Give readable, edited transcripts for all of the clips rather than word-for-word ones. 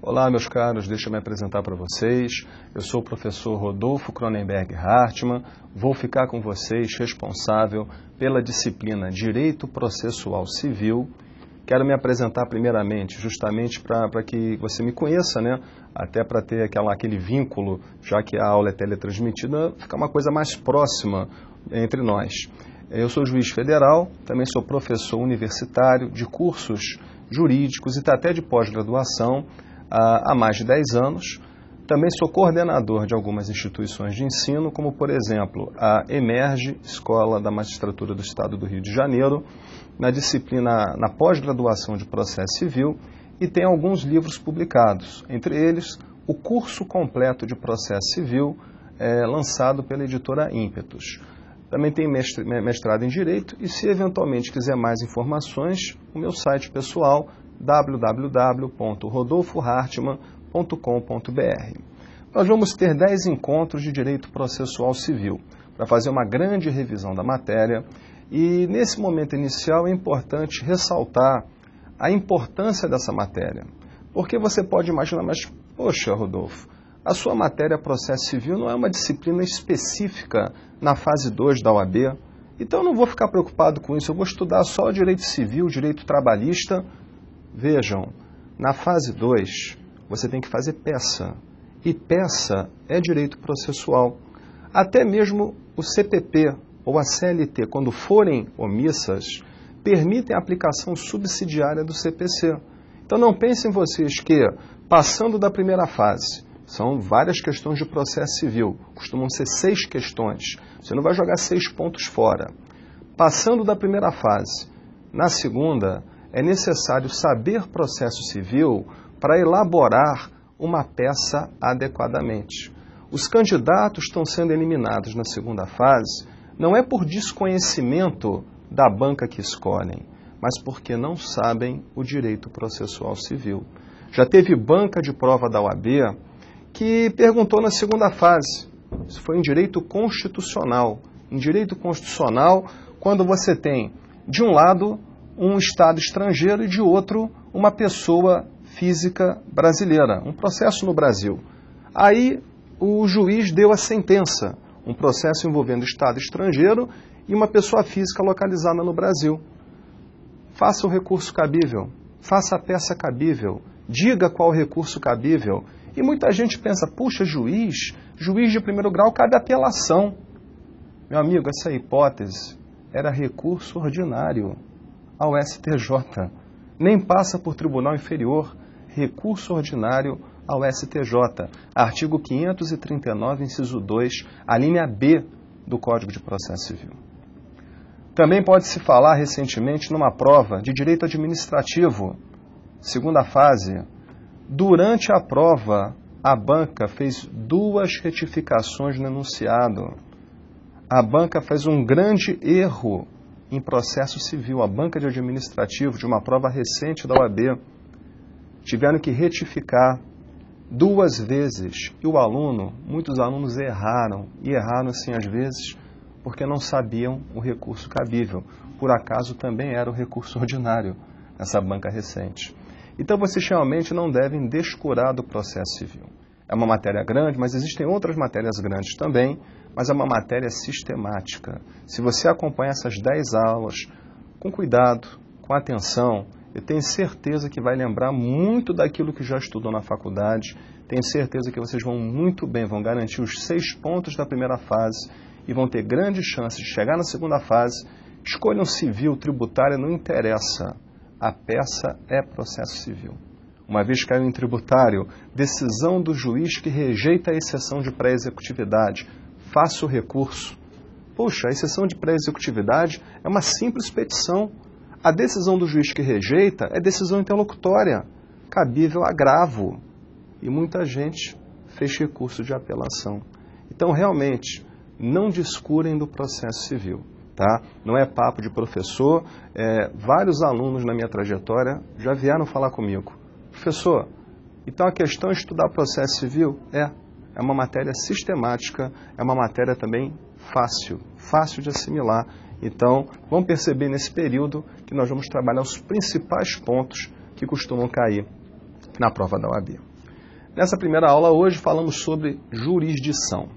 Olá, meus caros, deixa eu me apresentar para vocês. Eu sou o professor Rodolfo Cronenberg Hartmann, vou ficar com vocês responsável pela disciplina Direito Processual Civil. Quero me apresentar primeiramente, justamente para que você me conheça, né? Até para ter aquele vínculo, já que a aula é teletransmitida, ficar uma coisa mais próxima entre nós. Eu sou juiz federal, também sou professor universitário de cursos jurídicos e até de pós-graduação há mais de 10 anos. Também sou coordenador de algumas instituições de ensino, como, por exemplo, a EMERGE, Escola da Magistratura do Estado do Rio de Janeiro, na disciplina na pós-graduação de Processo Civil, e tem alguns livros publicados, entre eles o Curso Completo de Processo Civil, lançado pela editora Ímpetus. Também tenho mestrado em Direito e, se eventualmente quiser mais informações, o meu site pessoal www.rodolfohartmann.com.br. Nós vamos ter 10 encontros de Direito Processual Civil para fazer uma grande revisão da matéria e, nesse momento inicial, é importante ressaltar a importância dessa matéria. Porque você pode imaginar, mas, poxa, Rodolfo, a sua matéria Processo Civil não é uma disciplina específica na fase 2 da OAB, então eu não vou ficar preocupado com isso, eu vou estudar só Direito Civil, Direito Trabalhista. Vejam, na fase 2, você tem que fazer peça, e peça é direito processual. Até mesmo o CPP ou a CLT, quando forem omissas, permitem a aplicação subsidiária do CPC. Então não pensem vocês que, passando da primeira fase, são várias questões de processo civil, costumam ser 6 questões, você não vai jogar 6 pontos fora. Passando da primeira fase, na segunda, é necessário saber processo civil para elaborar uma peça adequadamente. Os candidatos estão sendo eliminados na segunda fase, não é por desconhecimento da banca que escolhem, mas porque não sabem o direito processual civil. Já teve banca de prova da OAB que perguntou na segunda fase, isso foi em direito constitucional. Em direito constitucional, quando você tem, de um lado, um Estado estrangeiro e, de outro, uma pessoa física brasileira, um processo no Brasil. Aí o juiz deu a sentença, um processo envolvendo Estado estrangeiro e uma pessoa física localizada no Brasil. Faça o recurso cabível, faça a peça cabível, diga qual o recurso cabível. E muita gente pensa, puxa, juiz de primeiro grau cabe apelação. Meu amigo, essa hipótese era recurso ordinário ao STJ. Nem passa por tribunal inferior, recurso ordinário ao STJ. Artigo 539, inciso 2, a linha B do Código de Processo Civil. Também pode-se falar recentemente numa prova de direito administrativo, segunda fase. Durante a prova, a banca fez 2 retificações no enunciado. A banca fez um grande erro em processo civil. A banca de administrativo de uma prova recente da OAB tiveram que retificar 2 vezes. E o aluno, muitos alunos erraram, e erraram assim às vezes porque não sabiam o recurso cabível. Por acaso também era o recurso ordinário nessa banca recente. Então vocês realmente não devem descurar do processo civil. É uma matéria grande, mas existem outras matérias grandes também, mas é uma matéria sistemática. Se você acompanhar essas 10 aulas com cuidado, com atenção, eu tenho certeza que vai lembrar muito daquilo que já estudou na faculdade, tenho certeza que vocês vão muito bem, vão garantir os 6 pontos da primeira fase e vão ter grandes chances de chegar na segunda fase. Escolham civil, tributária, não interessa. A peça é processo civil. Uma vez caiu em tributário, decisão do juiz que rejeita a exceção de pré-executividade. Faça o recurso. Puxa, a exceção de pré-executividade é uma simples petição. A decisão do juiz que rejeita é decisão interlocutória, cabível agravo. E muita gente fez recurso de apelação. Então, realmente, não descurem do processo civil. Tá? Não é papo de professor. Vários alunos na minha trajetória já vieram falar comigo. Professor, então a questão é estudar processo civil? é uma matéria sistemática, é uma matéria também fácil de assimilar. Então, vamos perceber nesse período que nós vamos trabalhar os principais pontos que costumam cair na prova da OAB. Nessa primeira aula hoje falamos sobre jurisdição.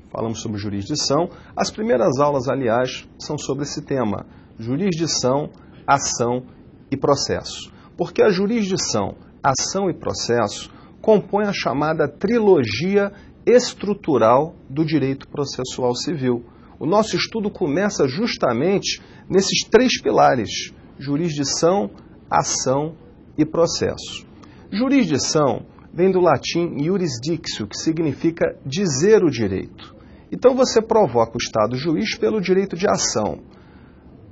As primeiras aulas, aliás, são sobre esse tema: jurisdição, ação e processo. Porque a jurisdição, ação e processo compõem a chamada trilogia estrutural do direito processual civil. O nosso estudo começa justamente nesses três pilares: jurisdição, ação e processo. Jurisdição vem do latim iuris dictio, que significa dizer o direito. Então você provoca o Estado juiz pelo direito de ação.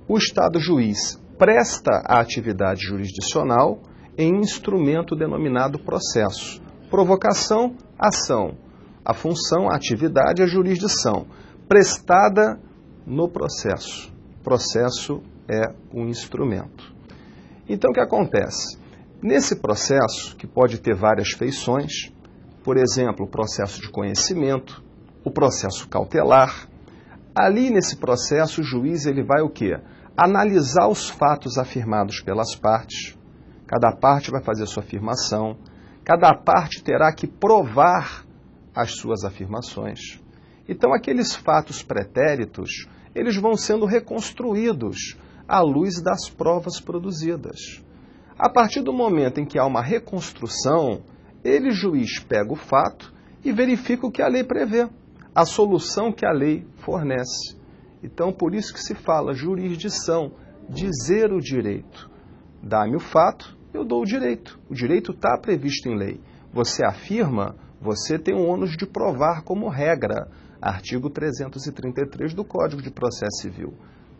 O Estado juiz presta a atividade jurisdicional em um instrumento denominado processo. Provocação, ação. A função, a atividade, a jurisdição, prestada no processo. Processo é um instrumento. Então, o que acontece? Nesse processo, que pode ter várias feições, por exemplo, o processo de conhecimento, o processo cautelar, ali nesse processo o juiz ele vai o quê? Analisar os fatos afirmados pelas partes. Cada parte vai fazer sua afirmação, cada parte terá que provar as suas afirmações. Então, aqueles fatos pretéritos, eles vão sendo reconstruídos à luz das provas produzidas. A partir do momento em que há uma reconstrução, ele, juiz, pega o fato e verifica o que a lei prevê, a solução que a lei fornece. Então, por isso que se fala jurisdição, dizer o direito. Dá-me o fato, eu dou o direito. O direito está previsto em lei. Você afirma, você tem o ônus de provar como regra. Artigo 333 do Código de Processo Civil.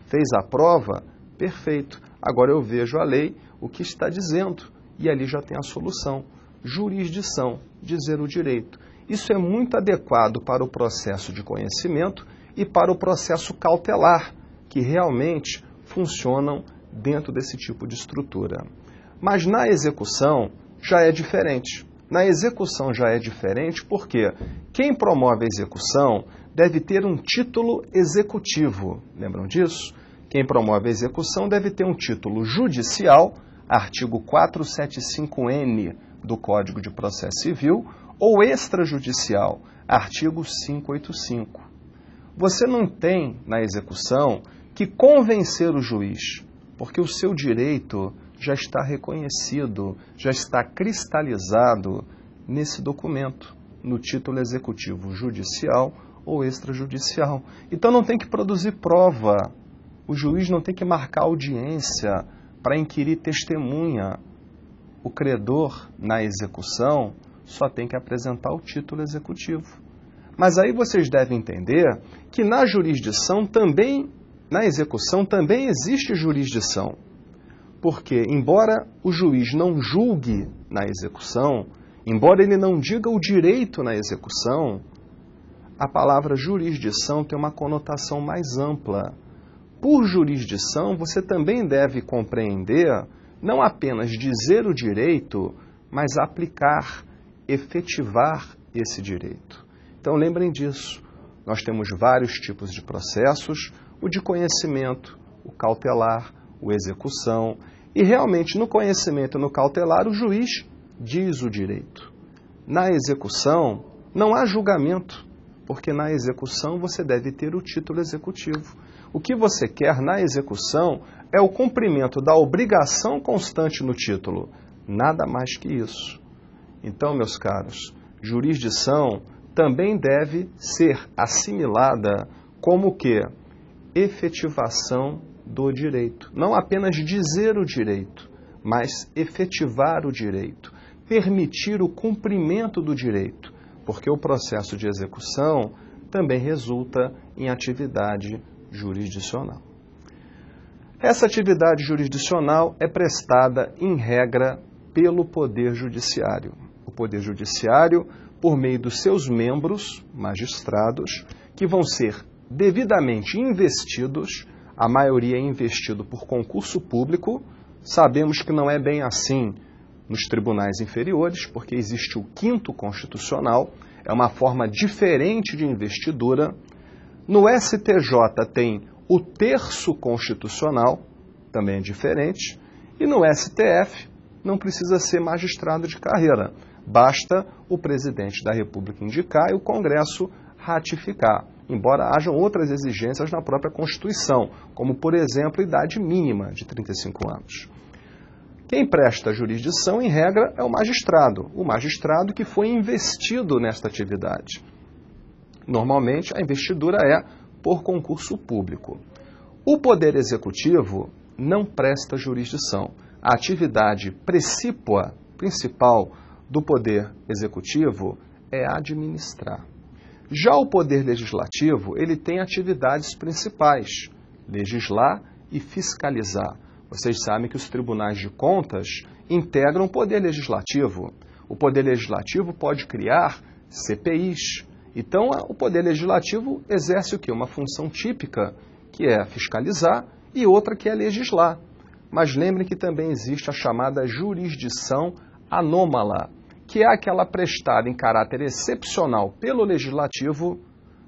Fez a prova? Perfeito. Agora eu vejo a lei, o que está dizendo, e ali já tem a solução. Jurisdição, dizer o direito. Isso é muito adequado para o processo de conhecimento e para o processo cautelar, que realmente funcionam dentro desse tipo de estrutura. Mas na execução já é diferente. Na execução já é diferente porque quem promove a execução deve ter um título executivo. Lembram disso? Quem promove a execução deve ter um título judicial, artigo 475-N do Código de Processo Civil, ou extrajudicial, artigo 585. Você não tem, na execução, que convencer o juiz, porque o seu direito já está reconhecido, já está cristalizado nesse documento, no título executivo judicial ou extrajudicial. Então não tem que produzir prova. O juiz não tem que marcar audiência para inquirir testemunha. O credor, na execução, só tem que apresentar o título executivo. Mas aí vocês devem entender que na jurisdição também, na execução também existe jurisdição. Porque, embora o juiz não julgue na execução, embora ele não diga o direito na execução, a palavra jurisdição tem uma conotação mais ampla. Por jurisdição, você também deve compreender, não apenas dizer o direito, mas aplicar, efetivar esse direito. Então, lembrem disso. Nós temos vários tipos de processos, o de conhecimento, o cautelar, o execução, e realmente no conhecimento e no cautelar o juiz diz o direito. Na execução não há julgamento, porque na execução você deve ter o título executivo. O que você quer na execução é o cumprimento da obrigação constante no título, nada mais que isso. Então, meus caros, jurisdição também deve ser assimilada como o quê? Efetivação do direito. Não apenas dizer o direito, mas efetivar o direito, permitir o cumprimento do direito, porque o processo de execução também resulta em atividade jurisdicional. Essa atividade jurisdicional é prestada, em regra, pelo Poder Judiciário. O Poder Judiciário, por meio dos seus membros, magistrados, que vão ser devidamente investidos, a maioria é investido por concurso público. Sabemos que não é bem assim nos tribunais inferiores, porque existe o 5º Constitucional, é uma forma diferente de investidura. No STJ tem o terço constitucional, também é diferente, e no STF não precisa ser magistrado de carreira, basta o presidente da República indicar e o Congresso ratificar, embora hajam outras exigências na própria Constituição, como, por exemplo, a idade mínima de 35 anos. Quem presta jurisdição, em regra, é o magistrado que foi investido nesta atividade. Normalmente, a investidura é por concurso público. O Poder Executivo não presta jurisdição. A atividade principal do Poder Executivo é administrar. Já o Poder Legislativo, ele tem atividades principais, legislar e fiscalizar. Vocês sabem que os tribunais de contas integram o Poder Legislativo. O Poder Legislativo pode criar CPIs. Então, o Poder Legislativo exerce o quê? Uma função típica, que é fiscalizar, e outra que é legislar. Mas lembrem que também existe a chamada jurisdição anômala, que é aquela prestada em caráter excepcional pelo Legislativo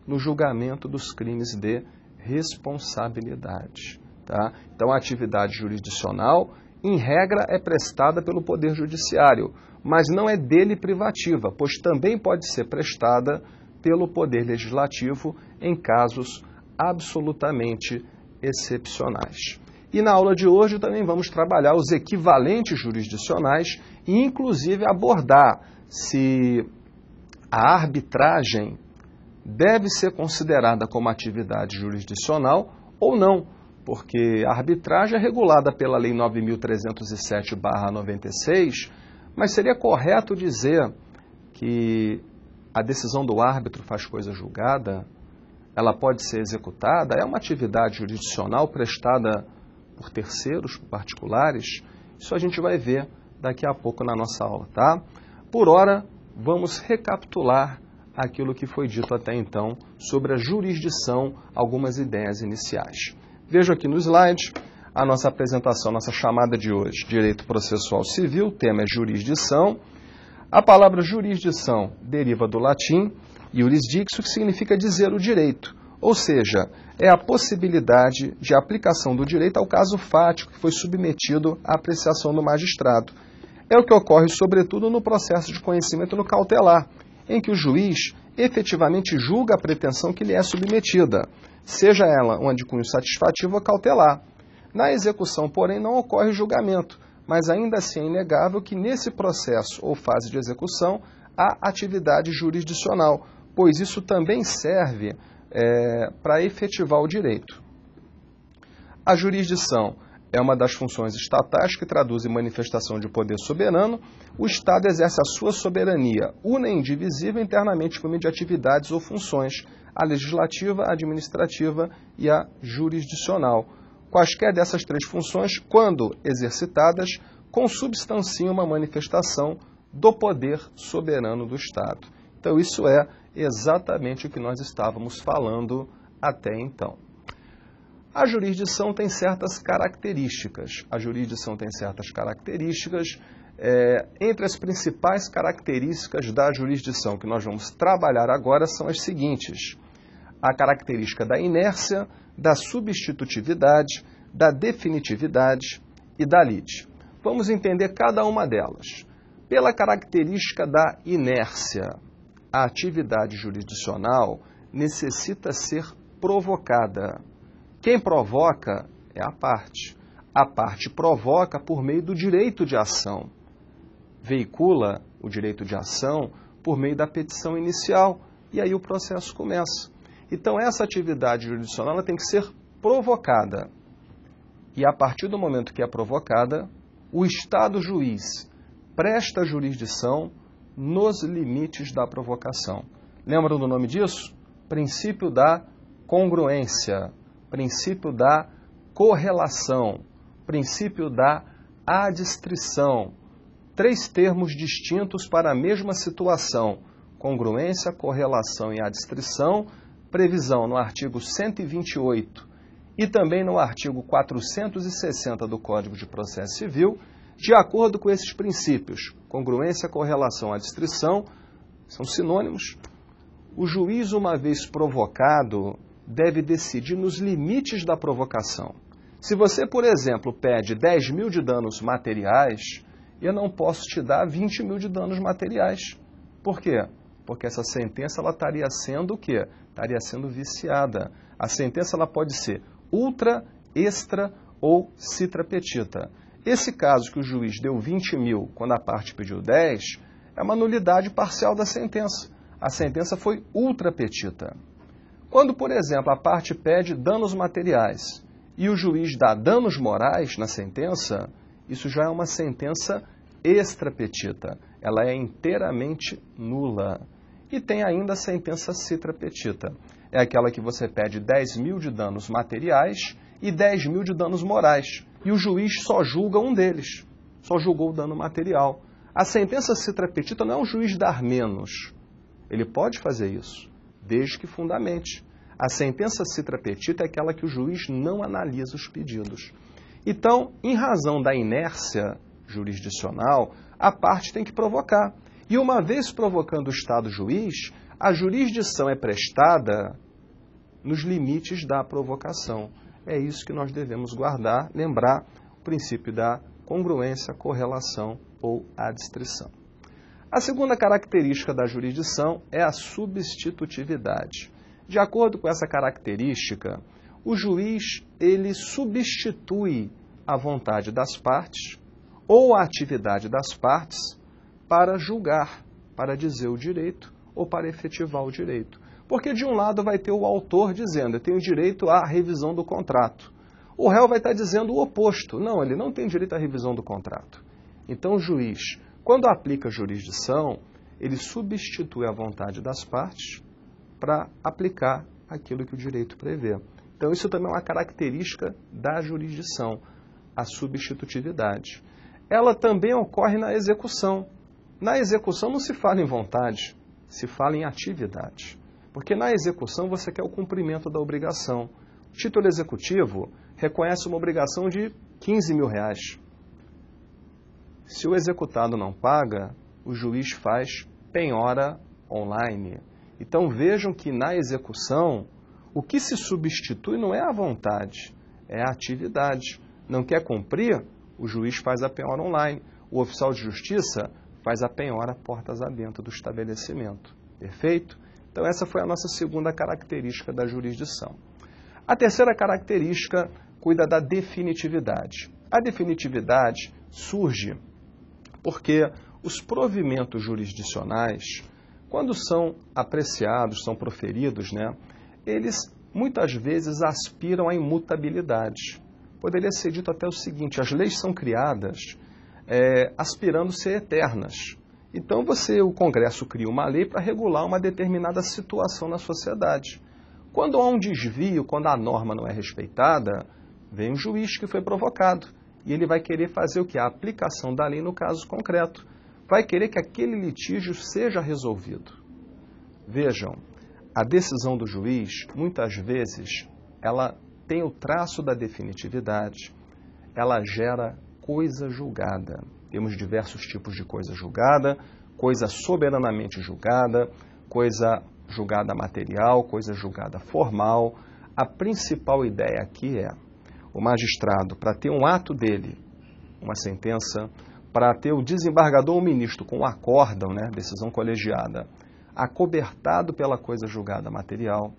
no julgamento dos crimes de responsabilidade. Tá? Então, a atividade jurisdicional, em regra, é prestada pelo Poder Judiciário, mas não é dele privativa, pois também pode ser prestada pelo Poder Legislativo em casos absolutamente excepcionais. E na aula de hoje também vamos trabalhar os equivalentes jurisdicionais e, inclusive, abordar se a arbitragem deve ser considerada como atividade jurisdicional ou não, porque a arbitragem é regulada pela Lei 9.307/96, mas seria correto dizer que a decisão do árbitro faz coisa julgada, ela pode ser executada, é uma atividade jurisdicional prestada por terceiros, por particulares. Isso a gente vai ver daqui a pouco na nossa aula, tá? Por ora, vamos recapitular aquilo que foi dito até então sobre a jurisdição, algumas ideias iniciais. Vejo aqui no slide a nossa apresentação, nossa chamada de hoje, Direito Processual Civil, o tema é jurisdição. A palavra jurisdição deriva do latim iurisdictio, que significa dizer o direito, ou seja, é a possibilidade de aplicação do direito ao caso fático que foi submetido à apreciação do magistrado. É o que ocorre, sobretudo, no processo de conhecimento no cautelar, em que o juiz efetivamente julga a pretensão que lhe é submetida, seja ela uma de cunho satisfativo ou cautelar. Na execução, porém, não ocorre julgamento, mas ainda assim é inegável que nesse processo ou fase de execução há atividade jurisdicional, pois isso também serve para efetivar o direito. A jurisdição é uma das funções estatais que traduzem manifestação de poder soberano. O Estado exerce a sua soberania, una e indivisível internamente por meio de atividades ou funções, a legislativa, a administrativa e a jurisdicional. Quaisquer dessas três funções, quando exercitadas, consubstanciam uma manifestação do poder soberano do Estado. Então, isso é exatamente o que nós estávamos falando até então. A jurisdição tem certas características. Entre as principais características da jurisdição que nós vamos trabalhar agora são as seguintes: a característica da inércia, da substitutividade, da definitividade e da lide. Vamos entender cada uma delas. Pela característica da inércia, a atividade jurisdicional necessita ser provocada. Quem provoca é a parte. A parte provoca por meio do direito de ação. Veicula o direito de ação por meio da petição inicial. E aí o processo começa. Então, essa atividade jurisdicional ela tem que ser provocada. E a partir do momento que é provocada, o Estado juiz presta jurisdição nos limites da provocação. Lembram do nome disso? Princípio da congruência, princípio da correlação, princípio da adstrição. Três termos distintos para a mesma situação: congruência, correlação e adstrição, previsão no artigo 128 e também no artigo 460 do Código de Processo Civil. De acordo com esses princípios, congruência, correlação, adstrição, são sinônimos, o juiz, uma vez provocado, deve decidir nos limites da provocação. Se você, por exemplo, pede 10 mil de danos materiais, eu não posso te dar 20 mil de danos materiais. Por quê? Porque essa sentença ela estaria sendo o quê? Estaria sendo viciada. A sentença ela pode ser ultra, extra ou citra petita. Esse caso que o juiz deu 20 mil quando a parte pediu 10, é uma nulidade parcial da sentença. A sentença foi ultra petita. Quando, por exemplo, a parte pede danos materiais e o juiz dá danos morais na sentença, isso já é uma sentença extra petita. Ela é inteiramente nula. E tem ainda a sentença citra petita. É aquela que você pede 10 mil de danos materiais e 10 mil de danos morais. E o juiz só julga um deles. Só julgou o dano material. A sentença citra petita não é o juiz dar menos. Ele pode fazer isso, desde que fundamente. A sentença citra petita é aquela que o juiz não analisa os pedidos. Então, em razão da inércia jurisdicional, a parte tem que provocar. E uma vez provocando o Estado juiz, a jurisdição é prestada nos limites da provocação. É isso que nós devemos guardar, lembrar o princípio da congruência, correlação ou adstrição. A segunda característica da jurisdição é a substitutividade. De acordo com essa característica, o juiz ele substitui a vontade das partes ou a atividade das partes para julgar, para dizer o direito ou para efetivar o direito. Porque de um lado vai ter o autor dizendo, eu tenho direito à revisão do contrato. O réu vai estar dizendo o oposto, não, ele não tem direito à revisão do contrato. Então o juiz, quando aplica a jurisdição, ele substitui a vontade das partes para aplicar aquilo que o direito prevê. Então isso também é uma característica da jurisdição, a substitutividade. Ela também ocorre na execução. Na execução não se fala em vontade, se fala em atividade. Porque na execução você quer o cumprimento da obrigação. O título executivo reconhece uma obrigação de 15 mil reais. Se o executado não paga, o juiz faz penhora online. Então vejam que na execução, o que se substitui não é a vontade, é a atividade. Não quer cumprir? O juiz faz a penhora online. O oficial de justiça faz a penhora portas adentro do estabelecimento. Perfeito? Então essa foi a nossa segunda característica da jurisdição. A terceira característica cuida da definitividade. A definitividade surge porque os provimentos jurisdicionais, quando são apreciados, são proferidos, eles muitas vezes aspiram à imutabilidade. Poderia ser dito até o seguinte, as leis são criadas aspirando ser eternas. Então o Congresso cria uma lei para regular uma determinada situação na sociedade. Quando há um desvio, quando a norma não é respeitada, vem um juiz que foi provocado. E ele vai querer fazer o quê? A aplicação da lei no caso concreto. Vai querer que aquele litígio seja resolvido. Vejam, a decisão do juiz, muitas vezes, ela tem o traço da definitividade, ela gera coisa julgada. Temos diversos tipos de coisa julgada, coisa soberanamente julgada, coisa julgada material, coisa julgada formal. A principal ideia aqui é o magistrado, para ter um ato dele, uma sentença, para ter o desembargador ou o ministro com um acórdão, decisão colegiada, acobertado pela coisa julgada material,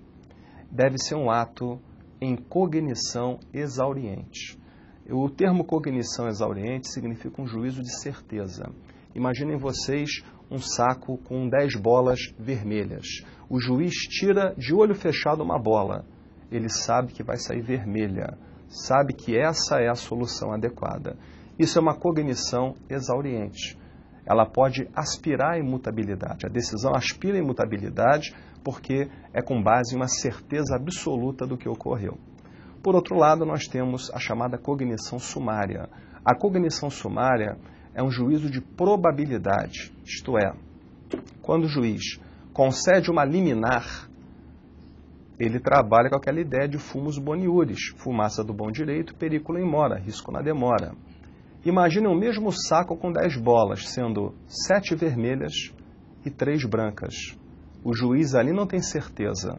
deve ser um ato em cognição exauriente. O termo cognição exauriente significa um juízo de certeza. Imaginem vocês um saco com 10 bolas vermelhas. O juiz tira de olho fechado uma bola. Ele sabe que vai sair vermelha. Sabe que essa é a solução adequada. Isso é uma cognição exauriente. Ela pode aspirar à imutabilidade. A decisão aspira à imutabilidade porque é com base em uma certeza absoluta do que ocorreu. Por outro lado, nós temos a chamada cognição sumária. A cognição sumária é um juízo de probabilidade, isto é, quando o juiz concede uma liminar, ele trabalha com aquela ideia de fumus boniuris, fumaça do bom direito, periculo in mora, risco na demora. Imaginem o mesmo saco com 10 bolas, sendo 7 vermelhas e 3 brancas. O juiz ali não tem certeza,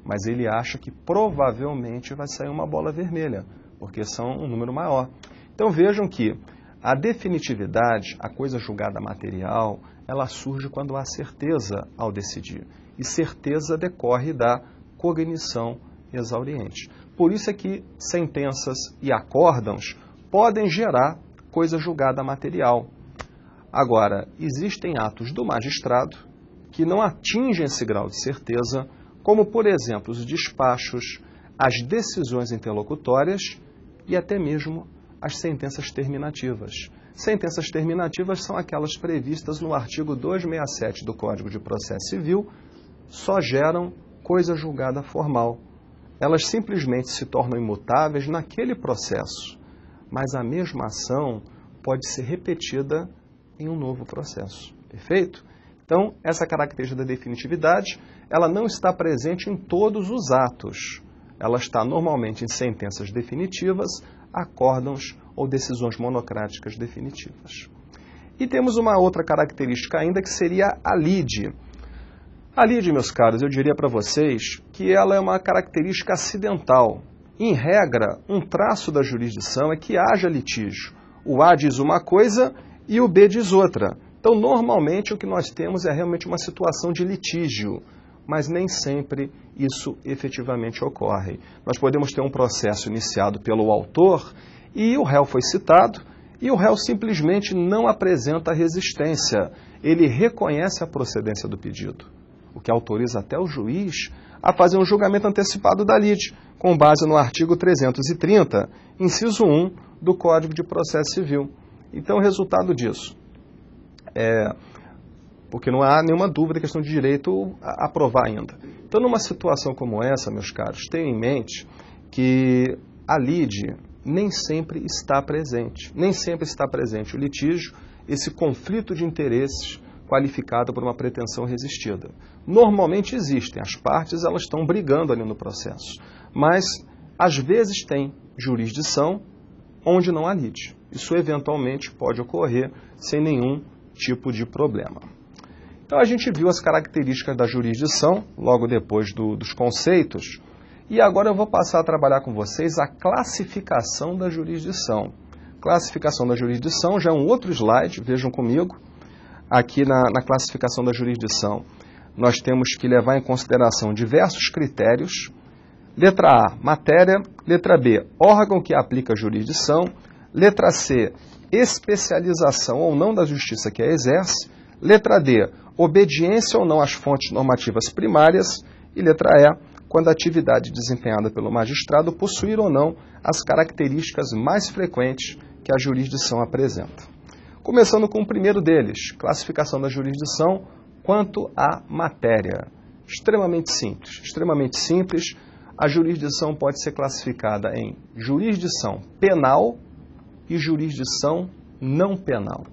mas ele acha que provavelmente vai sair uma bola vermelha, porque são um número maior. Então vejam que a definitividade, a coisa julgada material, ela surge quando há certeza ao decidir. E certeza decorre da cognição exauriente. Por isso é que sentenças e acórdãos podem gerar coisa julgada material. Agora, existem atos do magistrado que não atingem esse grau de certeza, como, por exemplo, os despachos, as decisões interlocutórias e até mesmo as sentenças terminativas. Sentenças terminativas são aquelas previstas no artigo 267 do Código de Processo Civil, só geram coisa julgada formal. Elas simplesmente se tornam imutáveis naquele processo, mas a mesma ação pode ser repetida em um novo processo. Perfeito? Então, essa característica da definitividade, ela não está presente em todos os atos. Ela está normalmente em sentenças definitivas, acórdãos ou decisões monocráticas definitivas. E temos uma outra característica ainda que seria a lide. A lide, meus caros, eu diria para vocês que ela é uma característica acidental. Em regra, um traço da jurisdição é que haja litígio. O A diz uma coisa e o B diz outra. Então, normalmente, o que nós temos é realmente uma situação de litígio, mas nem sempre isso efetivamente ocorre. Nós podemos ter um processo iniciado pelo autor e o réu foi citado e o réu simplesmente não apresenta resistência. Ele reconhece a procedência do pedido, o que autoriza até o juiz a fazer um julgamento antecipado da lide, com base no artigo 330, inciso 1 do Código de Processo Civil. Então, o resultado disso porque não há nenhuma dúvida, questão de direito a provar ainda. Então, numa situação como essa, meus caros, tenham em mente que a lide nem sempre está presente. Nem sempre está presente o litígio, esse conflito de interesses qualificado por uma pretensão resistida. Normalmente existem, as partes elas estão brigando ali no processo, mas às vezes tem jurisdição onde não há lide. Isso eventualmente pode ocorrer sem nenhum tipo de problema. Então a gente viu as características da jurisdição, logo depois dos conceitos, e agora eu vou passar a trabalhar com vocês a classificação da jurisdição. Classificação da jurisdição já é um outro slide, vejam comigo. Aqui na classificação da jurisdição, nós temos que levar em consideração diversos critérios. Letra A, matéria. Letra B, órgão que aplica a jurisdição. Letra C, especialização ou não da justiça que a exerce. Letra D, obediência ou não às fontes normativas primárias. E letra E, quando a atividade desempenhada pelo magistrado possuir ou não as características mais frequentes que a jurisdição apresenta. Começando com o primeiro deles, classificação da jurisdição quanto à matéria. Extremamente simples. Extremamente simples. A jurisdição pode ser classificada em jurisdição penal e jurisdição não penal.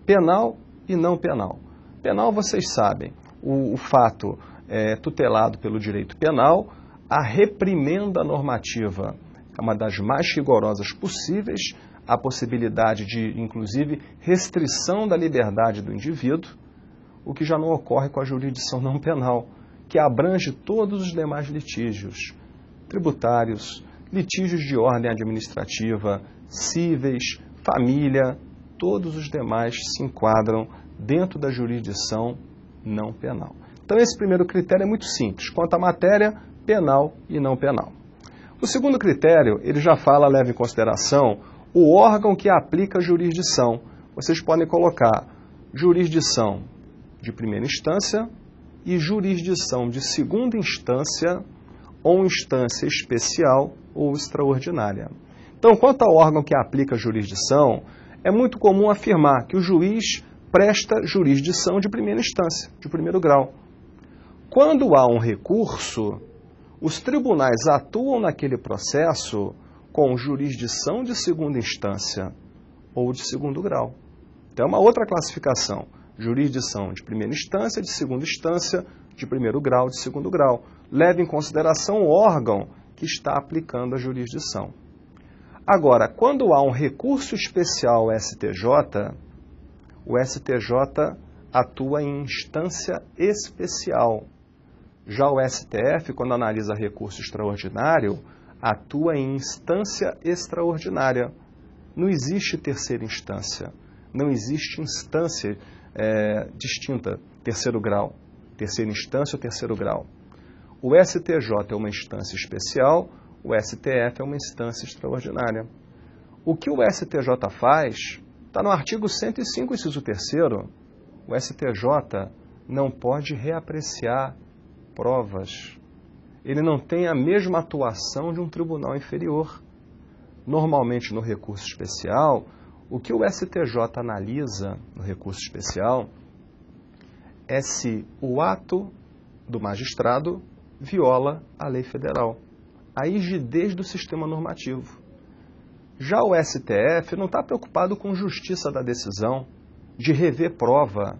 Penal e não penal. Penal, vocês sabem, o fato é tutelado pelo direito penal, a reprimenda normativa é uma das mais rigorosas possíveis, a possibilidade de, inclusive, restrição da liberdade do indivíduo, o que já não ocorre com a jurisdição não penal, que abrange todos os demais litígios tributários, litígios de ordem administrativa, cíveis, família, todos os demais se enquadram dentro da jurisdição não penal. Então, esse primeiro critério é muito simples, quanto à matéria, penal e não penal. O segundo critério, ele já fala, leva em consideração o órgão que aplica a jurisdição. Vocês podem colocar jurisdição de primeira instância e jurisdição de segunda instância ou instância especial ou extraordinária. Então, quanto ao órgão que aplica a jurisdição, é muito comum afirmar que o juiz presta jurisdição de primeira instância, de primeiro grau. Quando há um recurso, os tribunais atuam naquele processo com jurisdição de segunda instância ou de segundo grau. Então, é uma outra classificação. Jurisdição de primeira instância, de segunda instância, de primeiro grau, de segundo grau. Leva em consideração o órgão que está aplicando a jurisdição. Agora, quando há um recurso especial ao STJ, o STJ atua em instância especial. Já o STF, quando analisa recurso extraordinário, atua em instância extraordinária. Não existe terceira instância, não existe instância distinta, terceiro grau, terceira instância ou terceiro grau. O STJ é uma instância especial, o STF é uma instância extraordinária. O que o STJ faz está no artigo 105, inciso 3º. O STJ não pode reapreciar provas. Ele não tem a mesma atuação de um tribunal inferior. Normalmente, no recurso especial, o que o STJ analisa no recurso especial é se o ato do magistrado viola a lei federal, a rigidez do sistema normativo. Já o STF não está preocupado com justiça da decisão, de rever prova.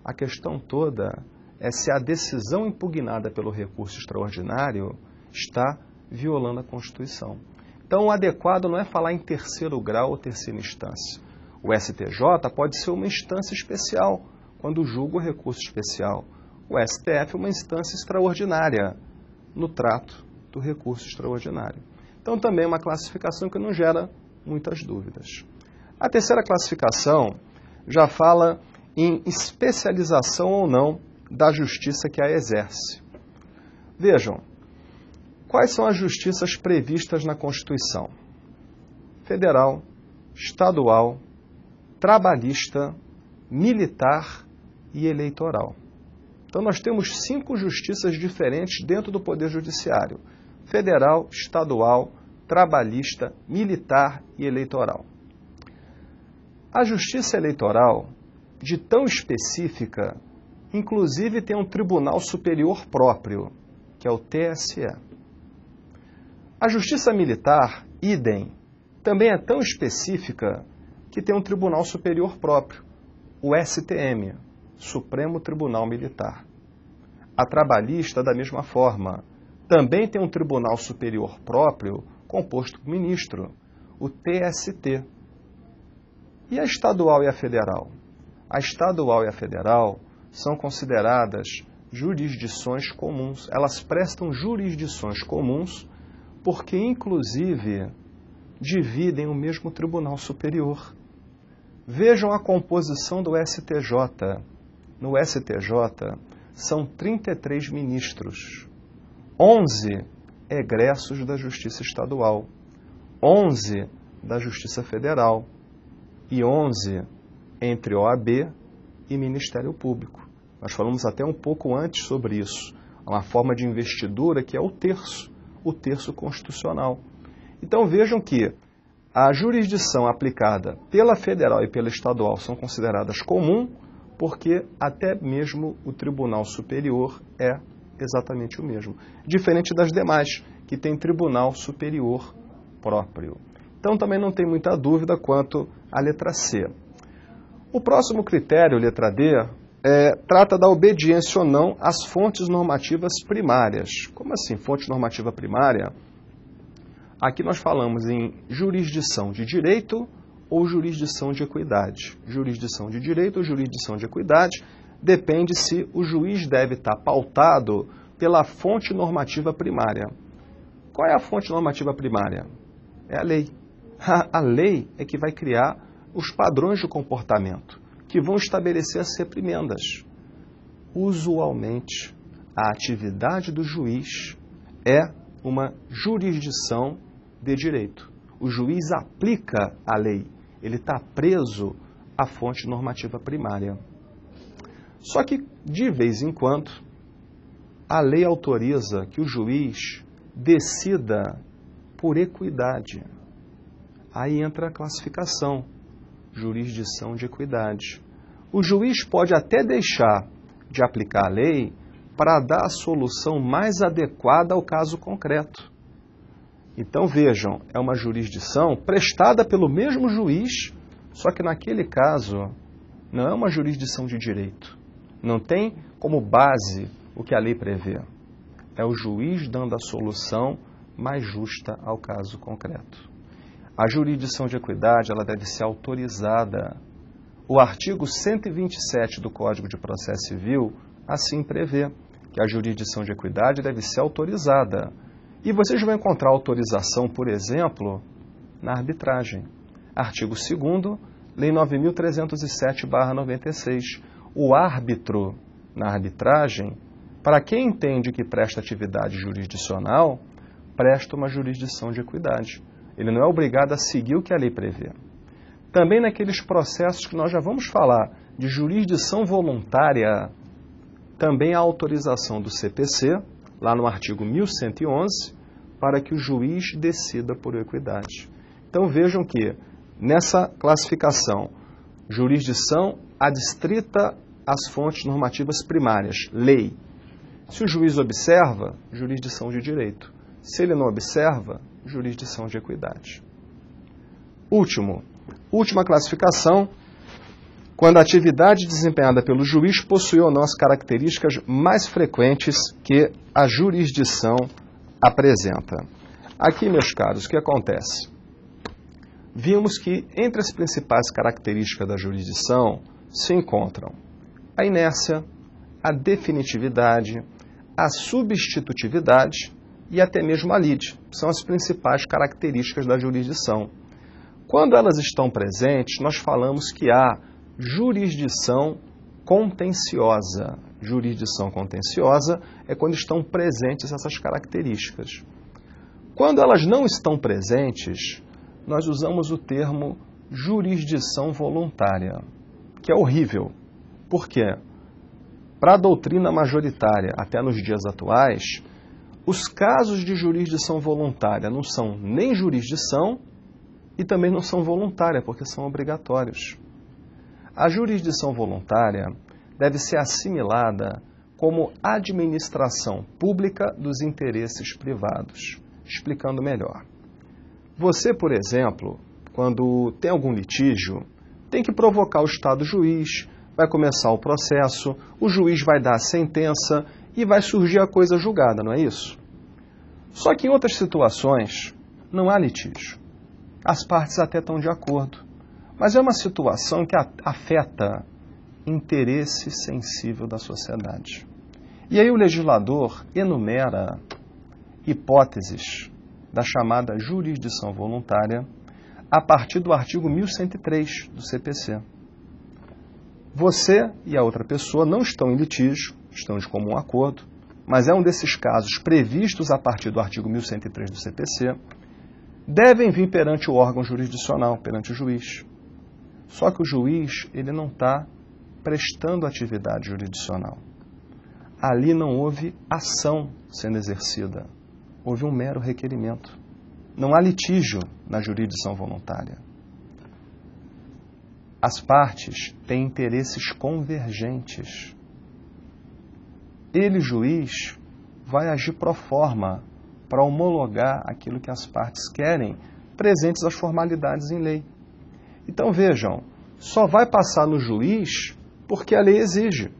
A questão toda é se a decisão impugnada pelo recurso extraordinário está violando a Constituição. Então, o adequado não é falar em terceiro grau ou terceira instância. O STJ pode ser uma instância especial, quando julga o recurso especial. O STF é uma instância extraordinária no trato do recurso extraordinário. Então, também é uma classificação que não gera muitas dúvidas. A terceira classificação já fala em especialização ou não da justiça que a exerce. Vejam, quais são as justiças previstas na Constituição? Federal, estadual, trabalhista, militar e eleitoral. Então, nós temos 5 justiças diferentes dentro do Poder Judiciário: federal, estadual, trabalhista, militar e eleitoral. A Justiça Eleitoral, de tão específica, inclusive tem um Tribunal Superior próprio, que é o TSE. A Justiça Militar, idem, também é tão específica que tem um Tribunal Superior próprio, o STM, Supremo Tribunal Militar. A Trabalhista, da mesma forma, também tem um Tribunal Superior próprio, composto por ministro, o TST. E a estadual e a federal? A estadual e a federal são consideradas jurisdições comuns. Elas prestam jurisdições comuns porque, inclusive, dividem o mesmo Tribunal Superior. Vejam a composição do STJ. No STJ, são 33 ministros, 11 egressos da Justiça Estadual, 11 da Justiça Federal e 11 entre OAB e Ministério Público. Nós falamos até um pouco antes sobre isso. Uma forma de investidura que é o terço constitucional. Então vejam que a jurisdição aplicada pela federal e pela estadual são consideradas comum, porque até mesmo o Tribunal Superior é exatamente o mesmo. Diferente das demais, que tem Tribunal Superior próprio. Então também não tem muita dúvida quanto à letra C. O próximo critério, letra D, trata da obediência ou não às fontes normativas primárias. Como assim, fonte normativa primária? Aqui nós falamos em jurisdição de direito ou jurisdição de equidade. Jurisdição de direito ou jurisdição de equidade depende se o juiz deve estar pautado pela fonte normativa primária. Qual é a fonte normativa primária? É a lei. A lei é que vai criar os padrões de comportamento, que vão estabelecer as reprimendas. Usualmente, a atividade do juiz é uma jurisdição de direito. O juiz aplica a lei, ele está preso à fonte normativa primária. Só que, de vez em quando, a lei autoriza que o juiz decida por equidade. Aí entra a classificação, jurisdição de equidade. O juiz pode até deixar de aplicar a lei para dar a solução mais adequada ao caso concreto. Então, vejam, é uma jurisdição prestada pelo mesmo juiz, só que naquele caso não é uma jurisdição de direito. Não tem como base o que a lei prevê. É o juiz dando a solução mais justa ao caso concreto. A jurisdição de equidade ela deve ser autorizada. O artigo 127 do Código de Processo Civil assim prevê que a jurisdição de equidade deve ser autorizada. E vocês vão encontrar autorização, por exemplo, na arbitragem. Artigo 2º, Lei 9.307/96. O árbitro, na arbitragem, para quem entende que presta atividade jurisdicional, presta uma jurisdição de equidade. Ele não é obrigado a seguir o que a lei prevê. Também naqueles processos que nós já vamos falar, de jurisdição voluntária, também a autorização do CPC, lá no artigo 1111, para que o juiz decida por equidade. Então vejam que, nessa classificação, jurisdição adstrita às fontes normativas primárias, lei. Se o juiz observa, jurisdição de direito. Se ele não observa, jurisdição de equidade. Última classificação, quando a atividade desempenhada pelo juiz possui ou não as características mais frequentes que a jurisdição apresenta. Aqui, meus caros, o que acontece? Vimos que entre as principais características da jurisdição se encontram a inércia, a definitividade, a substitutividade e até mesmo a lide. São as principais características da jurisdição. Quando elas estão presentes, nós falamos que há jurisdição contenciosa. Jurisdição contenciosa é quando estão presentes essas características. Quando elas não estão presentes, nós usamos o termo jurisdição voluntária, que é horrível. Por quê? Para a doutrina majoritária, até nos dias atuais, os casos de jurisdição voluntária não são nem jurisdição e também não são voluntária, porque são obrigatórios. A jurisdição voluntária deve ser assimilada como administração pública dos interesses privados. Explicando melhor. Você, por exemplo, quando tem algum litígio, tem que provocar o Estado juiz, vai começar o processo, o juiz vai dar a sentença e vai surgir a coisa julgada, não é isso? Só que em outras situações não há litígio. As partes até estão de acordo, mas é uma situação que afeta interesse sensível da sociedade. E aí o legislador enumera hipóteses da chamada jurisdição voluntária a partir do artigo 1103 do CPC. Você e a outra pessoa não estão em litígio, estão de comum acordo, mas é um desses casos previstos a partir do artigo 1103 do CPC, devem vir perante o órgão jurisdicional, perante o juiz. Só que o juiz, ele não está prestando atividade jurisdicional. Ali não houve ação sendo exercida, houve um mero requerimento. Não há litígio na jurisdição voluntária. As partes têm interesses convergentes. Ele, juiz, vai agir pro forma para homologar aquilo que as partes querem, presentes as formalidades em lei. Então vejam, só vai passar no juiz porque a lei exige,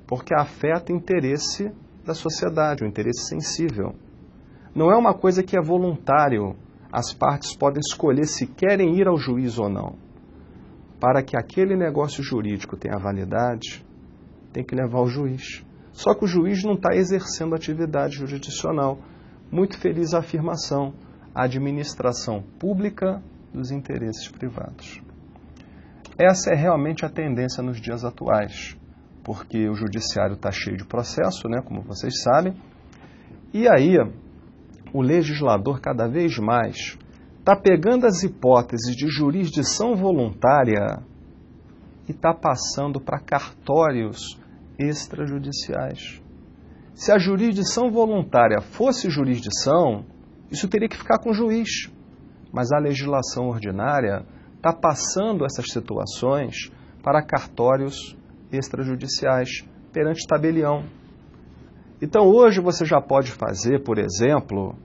porque afeta o interesse da sociedade, o interesse sensível. Não é uma coisa que é voluntário, as partes podem escolher se querem ir ao juiz ou não. Para que aquele negócio jurídico tenha validade, tem que levar ao juiz. Só que o juiz não está exercendo atividade jurisdicional. Muito feliz a afirmação, a administração pública dos interesses privados. Essa é realmente a tendência nos dias atuais, porque o judiciário está cheio de processo, né, como vocês sabem, e aí o legislador cada vez mais está pegando as hipóteses de jurisdição voluntária e está passando para cartórios extrajudiciais. Se a jurisdição voluntária fosse jurisdição, isso teria que ficar com o juiz. Mas a legislação ordinária está passando essas situações para cartórios extrajudiciais, perante tabelião. Então hoje você já pode fazer, por exemplo,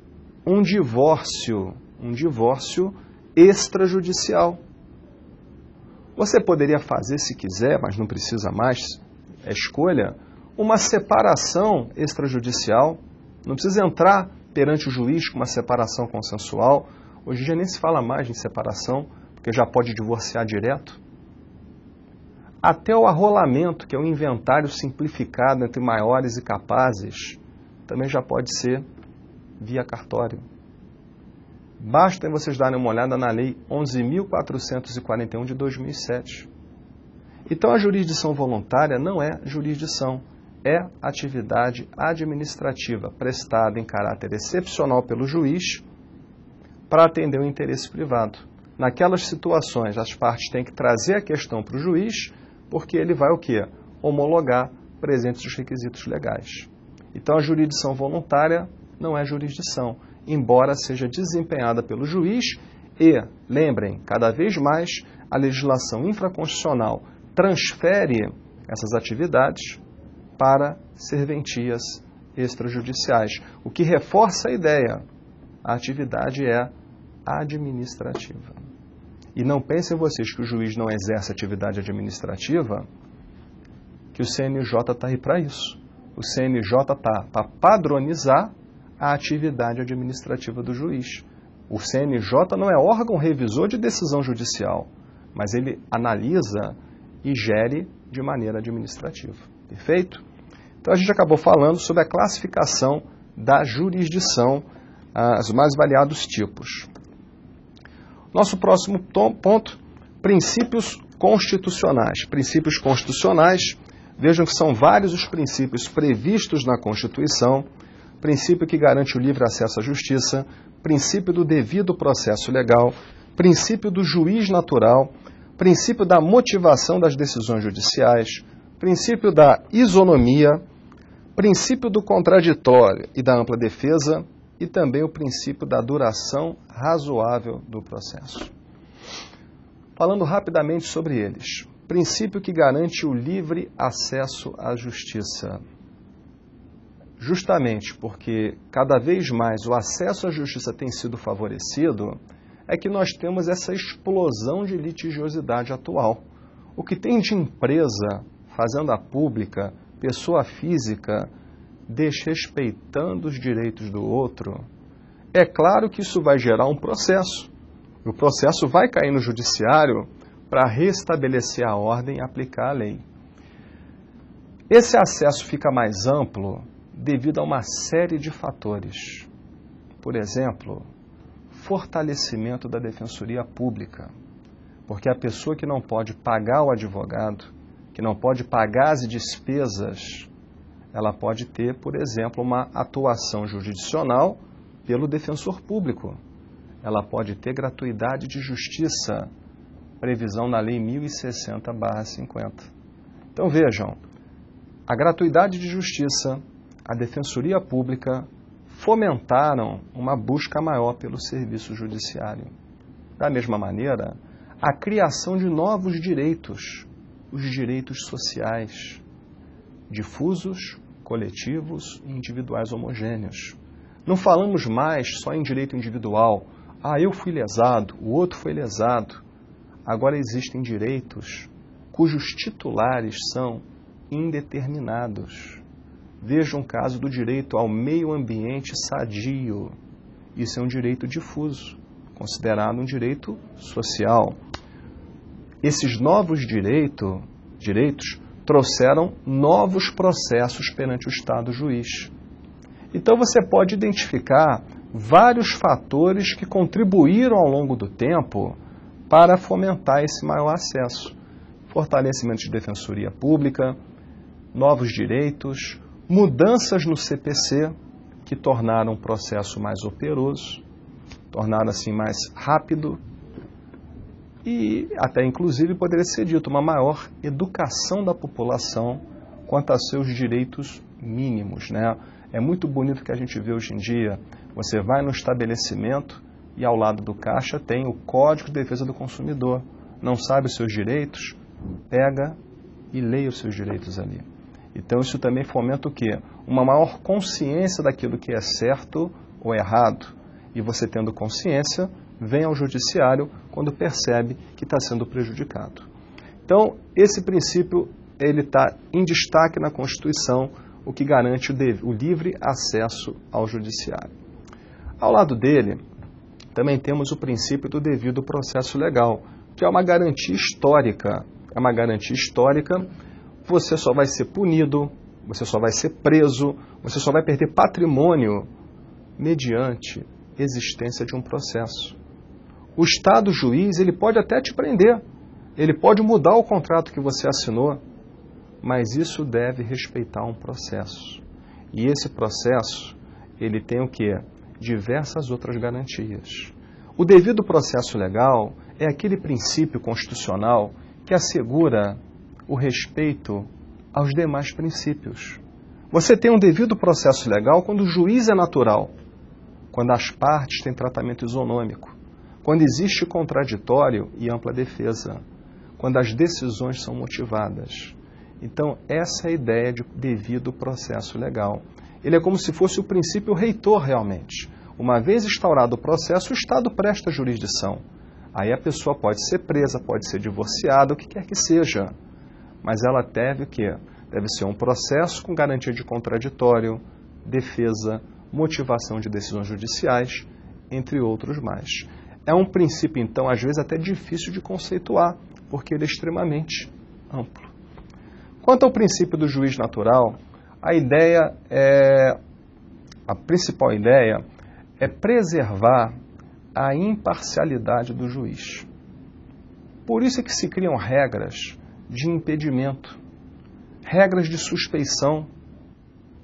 um divórcio extrajudicial. Você poderia fazer, se quiser, mas não precisa mais, é escolha, uma separação extrajudicial. Não precisa entrar perante o juiz com uma separação consensual. Hoje em dia nem se fala mais em separação, porque já pode divorciar direto. Até o arrolamento, que é um inventário simplificado entre maiores e capazes, também já pode ser via cartório. Basta vocês darem uma olhada na Lei 11.441 de 2007. Então, a jurisdição voluntária não é jurisdição, é atividade administrativa prestada em caráter excepcional pelo juiz para atender o interesse privado. Naquelas situações, as partes têm que trazer a questão para o juiz, porque ele vai o quê? Homologar presentes os requisitos legais. Então, a jurisdição voluntária não é jurisdição, embora seja desempenhada pelo juiz e, lembrem, cada vez mais a legislação infraconstitucional transfere essas atividades para serventias extrajudiciais, o que reforça a ideia. A atividade é administrativa. E não pensem vocês que o juiz não exerce atividade administrativa, que o CNJ está aí para isso. O CNJ está para padronizar a atividade administrativa do juiz. O CNJ não é órgão revisor de decisão judicial, mas ele analisa e gere de maneira administrativa. Perfeito? Então, a gente acabou falando sobre a classificação da jurisdição, os mais variados tipos. Nosso próximo ponto, princípios constitucionais. Princípios constitucionais, vejam que são vários os princípios previstos na Constituição: princípio que garante o livre acesso à justiça, princípio do devido processo legal, princípio do juiz natural, princípio da motivação das decisões judiciais, princípio da isonomia, princípio do contraditório e da ampla defesa e também o princípio da duração razoável do processo. Falando rapidamente sobre eles. Princípio que garante o livre acesso à justiça. Justamente porque cada vez mais o acesso à justiça tem sido favorecido, é que nós temos essa explosão de litigiosidade atual. O que tem de empresa, fazenda pública, pessoa física, desrespeitando os direitos do outro, é claro que isso vai gerar um processo. O processo vai cair no judiciário para restabelecer a ordem e aplicar a lei. Esse acesso fica mais amplo devido a uma série de fatores. Por exemplo, fortalecimento da defensoria pública, porque a pessoa que não pode pagar o advogado, que não pode pagar as despesas, ela pode ter, por exemplo, uma atuação jurisdicional pelo defensor público. Ela pode ter gratuidade de justiça, previsão na Lei 1060/50. Então vejam, a gratuidade de justiça, a defensoria pública fomentaram uma busca maior pelo serviço judiciário. Da mesma maneira, a criação de novos direitos, os direitos sociais, difusos, coletivos e individuais homogêneos. Não falamos mais só em direito individual. Eu fui lesado, o outro foi lesado. Agora existem direitos cujos titulares são indeterminados. Veja um caso do direito ao meio ambiente sadio. Isso é um direito difuso, considerado um direito social. Esses novos direitos trouxeram novos processos perante o Estado juiz. Então você pode identificar vários fatores que contribuíram ao longo do tempo para fomentar esse maior acesso. Fortalecimento de defensoria pública, novos direitos, mudanças no CPC que tornaram o processo mais operoso, tornaram assim mais rápido e até inclusive poderia ser dito uma maior educação da população quanto a seus direitos mínimos, né? É muito bonito que a gente vê hoje em dia. Você vai no estabelecimento e ao lado do caixa tem o Código de Defesa do Consumidor. Não sabe os seus direitos? Pega e leia os seus direitos ali. Então isso também fomenta o quê? Uma maior consciência daquilo que é certo ou errado. E você tendo consciência, vem ao judiciário quando percebe que está sendo prejudicado. Então, esse princípio ele está em destaque na Constituição, o que garante o livre acesso ao judiciário. Ao lado dele, também temos o princípio do devido processo legal, que é uma garantia histórica. é uma garantia histórica, você só vai ser punido, você só vai ser preso, você só vai perder patrimônio mediante existência de um processo. O Estado juiz, ele pode até te prender, ele pode mudar o contrato que você assinou, mas isso deve respeitar um processo. E esse processo, ele tem o quê? Diversas outras garantias. O devido processo legal é aquele princípio constitucional que assegura o respeito aos demais princípios. Você tem um devido processo legal quando o juiz é natural, quando as partes têm tratamento isonômico, quando existe contraditório e ampla defesa, quando as decisões são motivadas. Então, essa é a ideia de devido processo legal. Ele é como se fosse o princípio reitor realmente. Uma vez instaurado o processo, o Estado presta jurisdição. Aí a pessoa pode ser presa, pode ser divorciada, o que quer que seja. Mas ela deve o quê? Deve ser um processo com garantia de contraditório, defesa, motivação de decisões judiciais, entre outros mais. É um princípio, então, às vezes até difícil de conceituar, porque ele é extremamente amplo. Quanto ao princípio do juiz natural, a principal ideia é preservar a imparcialidade do juiz. Por isso é que se criam regras de impedimento, regras de suspeição.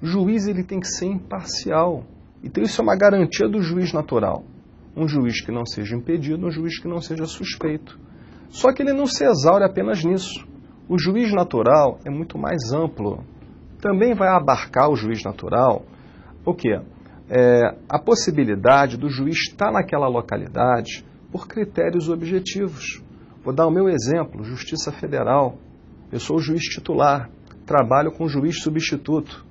O juiz ele tem que ser imparcial. Então isso é uma garantia do juiz natural. Um juiz que não seja impedido, um juiz que não seja suspeito. Só que ele não se exaure apenas nisso. O juiz natural é muito mais amplo. Também vai abarcar o juiz natural o quê? A possibilidade do juiz estar naquela localidade por critérios objetivos. Vou dar o meu exemplo, Justiça Federal. Eu sou o juiz titular, trabalho com juiz substituto.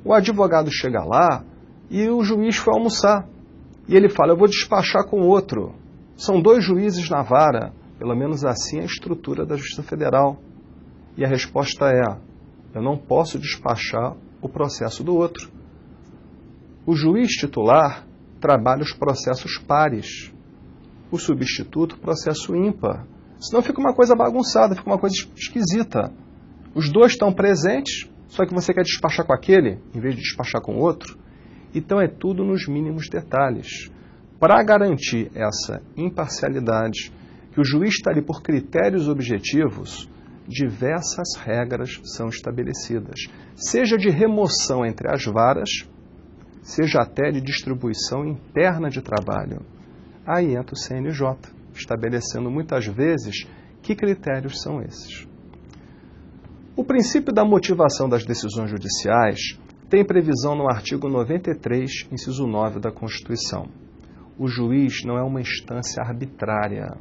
O advogado chega lá e o juiz foi almoçar. E ele fala, eu vou despachar com outro. São 2 juízes na vara, pelo menos assim é a estrutura da Justiça Federal. E a resposta é, eu não posso despachar o processo do outro. O juiz titular trabalha os processos pares. O substituto, processo ímpar. Senão fica uma coisa bagunçada, fica uma coisa esquisita. Os 2 estão presentes, só que você quer despachar com aquele, em vez de despachar com o outro. Então é tudo nos mínimos detalhes. Para garantir essa imparcialidade, que o juiz está ali por critérios objetivos, diversas regras são estabelecidas. Seja de remoção entre as varas, seja até de distribuição interna de trabalho. Aí entra o CNJ, estabelecendo muitas vezes que critérios são esses. O princípio da motivação das decisões judiciais tem previsão no artigo 93, inciso 9 da Constituição. O juiz não é uma instância arbitrária.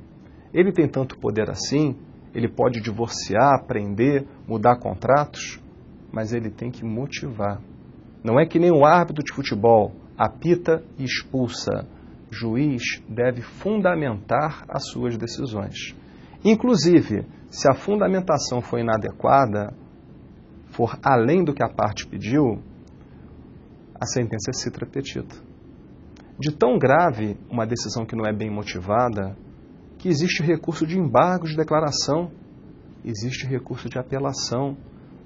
Ele tem tanto poder assim, ele pode divorciar, prender, mudar contratos, mas ele tem que motivar. Não é que nem o árbitro de futebol, apita e expulsa. O juiz deve fundamentar as suas decisões. Inclusive, se a fundamentação for inadequada, for além do que a parte pediu, a sentença é citra petita. De tão grave uma decisão que não é bem motivada, que existe recurso de embargo de declaração, existe recurso de apelação,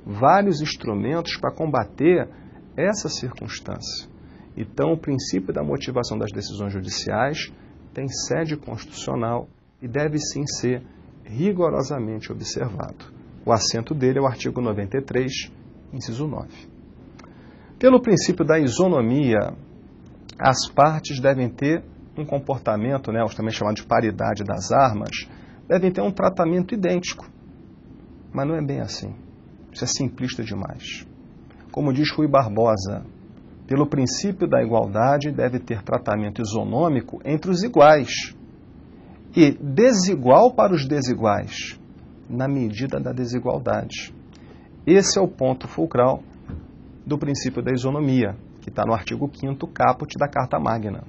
vários instrumentos para combater essa circunstância. Então, o princípio da motivação das decisões judiciais tem sede constitucional e deve sim ser rigorosamente observado. O assento dele é o artigo 93, inciso 9. Pelo princípio da isonomia, as partes devem ter um comportamento, também chamado de paridade das armas, devem ter um tratamento idêntico. Mas não é bem assim. Isso é simplista demais. Como diz Rui Barbosa, pelo princípio da igualdade deve ter tratamento isonômico entre os iguais e desigual para os desiguais, na medida da desigualdade. Esse é o ponto fulcral do princípio da isonomia, que está no artigo 5º caput da Carta Magna.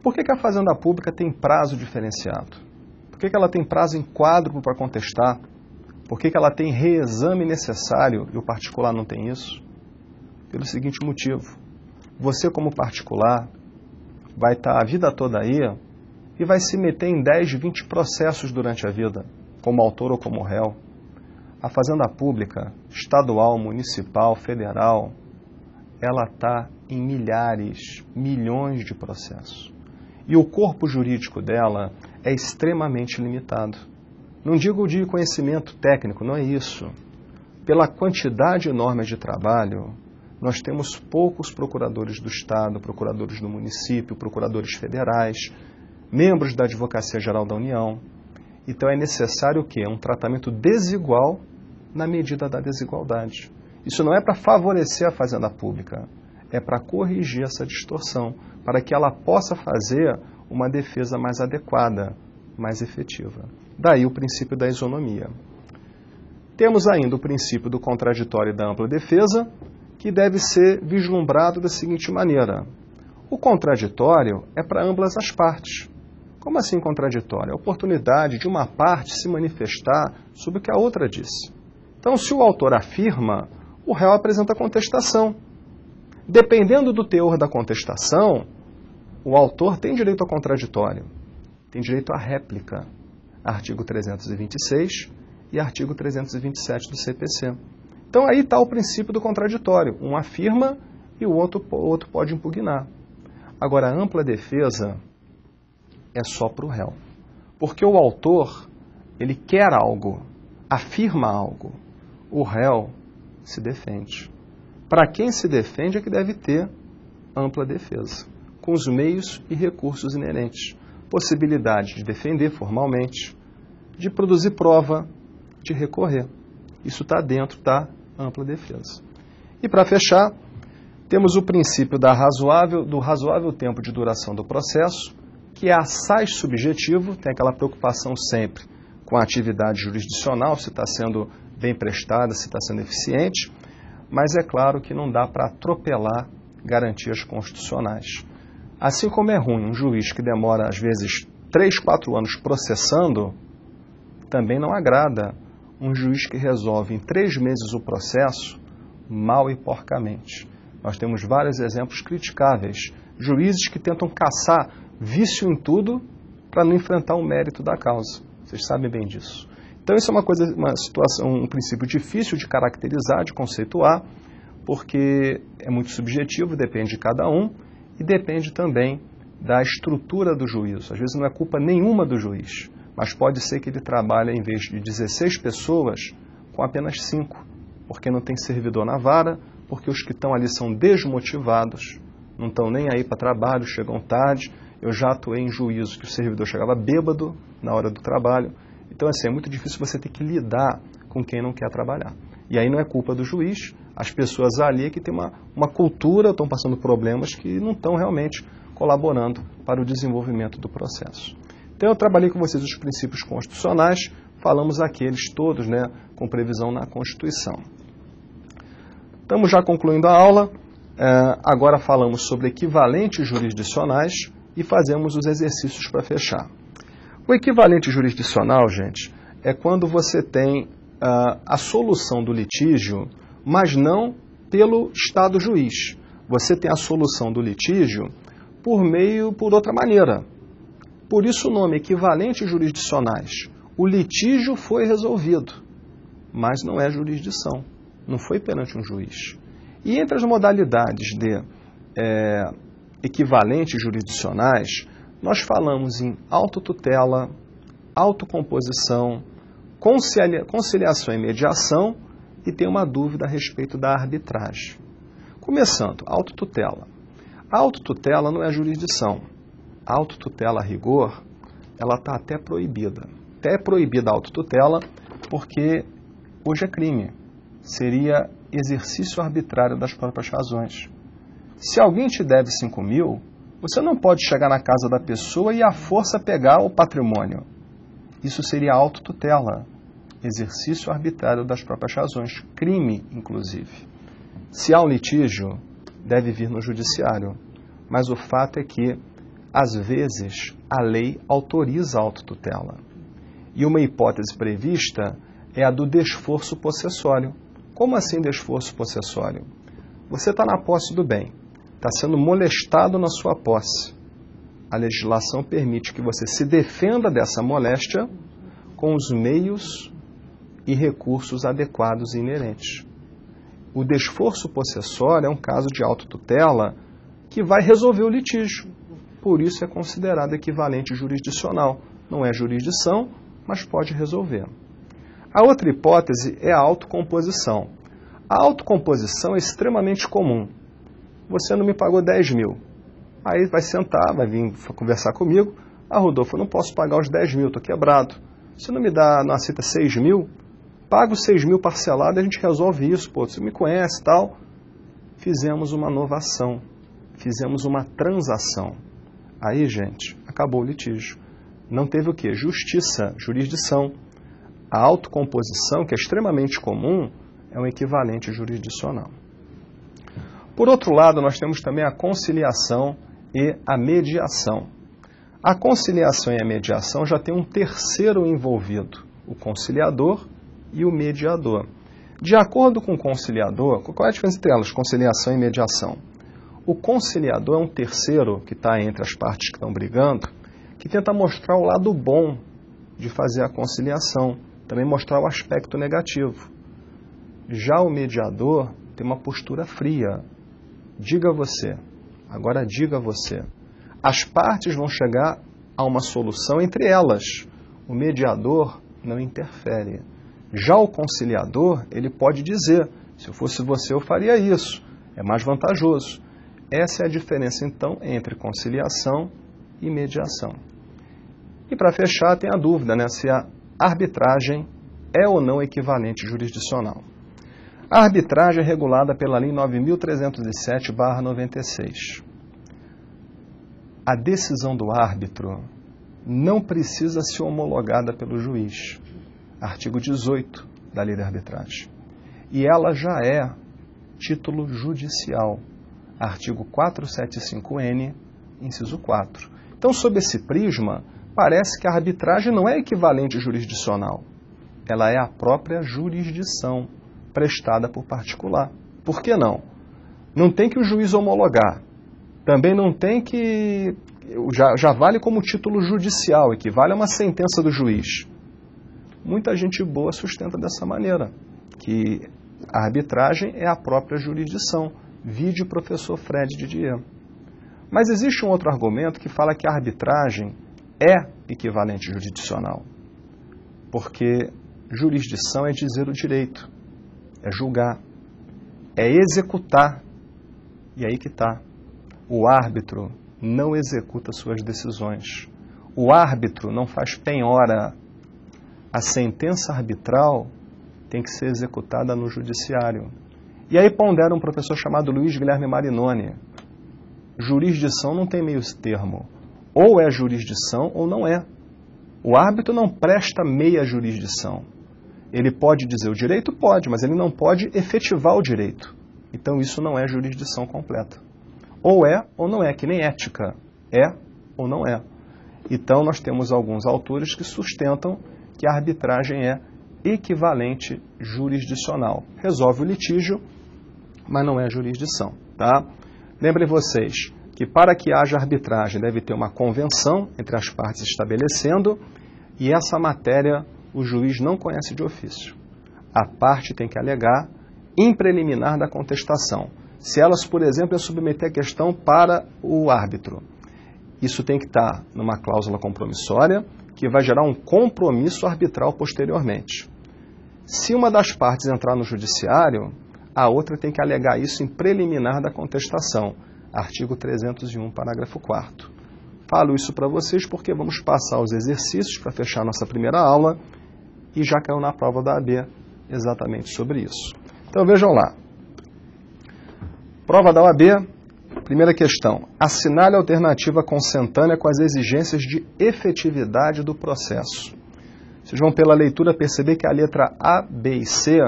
Por que a Fazenda Pública tem prazo diferenciado? Por que ela tem prazo em quádruplo para contestar? Por que ela tem reexame necessário e o particular não tem isso? Pelo seguinte motivo. Você, como particular, vai estar a vida toda aí e vai se meter em 10, 20 processos durante a vida. como autor ou como réu, a fazenda pública, estadual, municipal, federal, ela está em milhares, milhões de processos. E o corpo jurídico dela é extremamente limitado. Não digo de conhecimento técnico, não é isso. Pela quantidade enorme de trabalho, nós temos poucos procuradores do Estado, procuradores do município, procuradores federais, membros da Advocacia Geral da União. Então é necessário o quê? Um tratamento desigual na medida da desigualdade. Isso não é para favorecer a fazenda pública, é para corrigir essa distorção, para que ela possa fazer uma defesa mais adequada, mais efetiva. Daí o princípio da isonomia. Temos ainda o princípio do contraditório e da ampla defesa, que deve ser vislumbrado da seguinte maneira. O contraditório é para ambas as partes. Como assim contraditório? A oportunidade de uma parte se manifestar sobre o que a outra disse. Então, se o autor afirma, o réu apresenta contestação. Dependendo do teor da contestação, o autor tem direito ao contraditório, tem direito à réplica, artigo 326 e artigo 327 do CPC. Então aí está o princípio do contraditório. Um afirma e o outro pode impugnar. Agora, a ampla defesa é só para o réu. Porque o autor, ele quer algo, afirma algo. O réu se defende. Para quem se defende é que deve ter ampla defesa, com os meios e recursos inerentes. Possibilidade de defender formalmente, de produzir prova, de recorrer. Isso está dentro da ampla defesa. E para fechar, temos o princípio do razoável tempo de duração do processo, que é assaz subjetivo, tem aquela preocupação sempre com a atividade jurisdicional, se está sendo bem prestada, se está sendo eficiente, mas é claro que não dá para atropelar garantias constitucionais. Assim como é ruim um juiz que demora, às vezes, 3, 4 anos processando, também não agrada um juiz que resolve em 3 meses o processo mal e porcamente. Nós temos vários exemplos criticáveis. Juízes que tentam caçar vício em tudo para não enfrentar o mérito da causa. Vocês sabem bem disso. Então isso é uma situação, um princípio difícil de caracterizar, de conceituar, porque é muito subjetivo, depende de cada um e depende também da estrutura do juízo. Às vezes não é culpa nenhuma do juiz, mas pode ser que ele trabalhe, em vez de 16 pessoas, com apenas 5, porque não tem servidor na vara, porque os que estão ali são desmotivados, não estão nem aí para trabalho, chegam tarde. Eu já atuei em juízo que o servidor chegava bêbado na hora do trabalho. Então, assim, é muito difícil você ter que lidar com quem não quer trabalhar. E aí não é culpa do juiz, as pessoas ali que têm uma cultura, estão passando problemas que não estão realmente colaborando para o desenvolvimento do processo. Então, eu trabalhei com vocês os princípios constitucionais, falamos aqueles todos, né, com previsão na Constituição. Estamos já concluindo a aula, agora falamos sobre equivalentes jurisdicionais e fazemos os exercícios para fechar. O equivalente jurisdicional, gente, é quando você tem a solução do litígio, mas não pelo Estado juiz. Você tem a solução do litígio por outra maneira. Por isso o nome equivalentes jurisdicionais. O litígio foi resolvido, mas não é jurisdição, não foi perante um juiz. E entre as modalidades de equivalentes jurisdicionais, nós falamos em autotutela, autocomposição, conciliação e mediação, e tem uma dúvida a respeito da arbitragem. Começando, autotutela. A autotutela não é jurisdição. A autotutela, a rigor, ela está até proibida. Até é proibida a autotutela porque hoje é crime. Seria exercício arbitrário das próprias razões. Se alguém te deve 5 mil, você não pode chegar na casa da pessoa e à força pegar o patrimônio. Isso seria autotutela, exercício arbitrário das próprias razões, crime, inclusive. Se há um litígio, deve vir no judiciário, mas o fato é que, às vezes, a lei autoriza a autotutela. E uma hipótese prevista é a do desforço possessório. Como assim desforço possessório? Você está na posse do bem, está sendo molestado na sua posse. A legislação permite que você se defenda dessa moléstia com os meios e recursos adequados e inerentes. O desforço possessório é um caso de autotutela que vai resolver o litígio. Por isso é considerado equivalente jurisdicional. Não é jurisdição, mas pode resolver. A outra hipótese é a autocomposição. A autocomposição é extremamente comum. Você não me pagou 10 mil. Aí vai sentar, vai vir conversar comigo. Ah, Rodolfo, eu não posso pagar os 10 mil, estou quebrado. Você não me dá, não aceita 6 mil? Paga os 6 mil parcelado e a gente resolve isso. Pô, você me conhece e tal. Fizemos uma novação. Fizemos uma transação. Aí, gente, acabou o litígio. Não teve o quê? Justiça, jurisdição. A autocomposição, que é extremamente comum, é um equivalente jurisdicional. Por outro lado, nós temos também a conciliação e a mediação. A conciliação e a mediação já tem um terceiro envolvido, o conciliador e o mediador. De acordo com o conciliador, qual é a diferença entre elas, conciliação e mediação? O conciliador é um terceiro que está entre as partes que estão brigando, que tenta mostrar o lado bom de fazer a conciliação, também mostrar o aspecto negativo. Já o mediador tem uma postura fria. Diga você, agora diga você. As partes vão chegar a uma solução entre elas. O mediador não interfere. Já o conciliador, ele pode dizer, se eu fosse você eu faria isso, é mais vantajoso. Essa é a diferença, então, entre conciliação e mediação. E para fechar, tem a dúvida, né, se a arbitragem é ou não equivalente jurisdicional. A arbitragem é regulada pela Lei 9.307/96. A decisão do árbitro não precisa ser homologada pelo juiz. Artigo 18 da Lei da Arbitragem. E ela já é título judicial. Artigo 475-N, inciso 4. Então, sob esse prisma, parece que a arbitragem não é equivalente jurisdicional. Ela é a própria jurisdição prestada por particular. Por que não? Não tem que o juiz homologar. Também não tem que... Já vale como título judicial, equivale a uma sentença do juiz. Muita gente boa sustenta dessa maneira, que a arbitragem é a própria jurisdição. Vide o professor Fred Didier. Mas existe um outro argumento que fala que a arbitragem é equivalente jurisdicional. Porque jurisdição é dizer o direito, é julgar, é executar. E aí que está. O árbitro não executa suas decisões. O árbitro não faz penhora. A sentença arbitral tem que ser executada no judiciário. E aí pondera um professor chamado Luiz Guilherme Marinoni. Jurisdição não tem meio termo. Ou é jurisdição ou não é. O árbitro não presta meia jurisdição. Ele pode dizer o direito? Pode, mas ele não pode efetivar o direito. Então isso não é jurisdição completa. Ou é ou não é, que nem ética. É ou não é. Então nós temos alguns autores que sustentam que a arbitragem é equivalente jurisdicional. Resolve o litígio, mas não é jurisdição. Tá? Lembrem vocês que para que haja arbitragem deve ter uma convenção entre as partes estabelecendo, e essa matéria o juiz não conhece de ofício. A parte tem que alegar em preliminar da contestação. Se elas, por exemplo, submeter a questão para o árbitro, isso tem que estar numa cláusula compromissória que vai gerar um compromisso arbitral posteriormente. Se uma das partes entrar no judiciário, a outra tem que alegar isso em preliminar da contestação. Artigo 301, parágrafo 4º. Falo isso para vocês porque vamos passar os exercícios para fechar nossa primeira aula e já caiu na prova da AB exatamente sobre isso. Então vejam lá. Prova da OAB, primeira questão. Assinale a alternativa consentânea com as exigências de efetividade do processo. Vocês vão pela leitura perceber que a letra A, B e C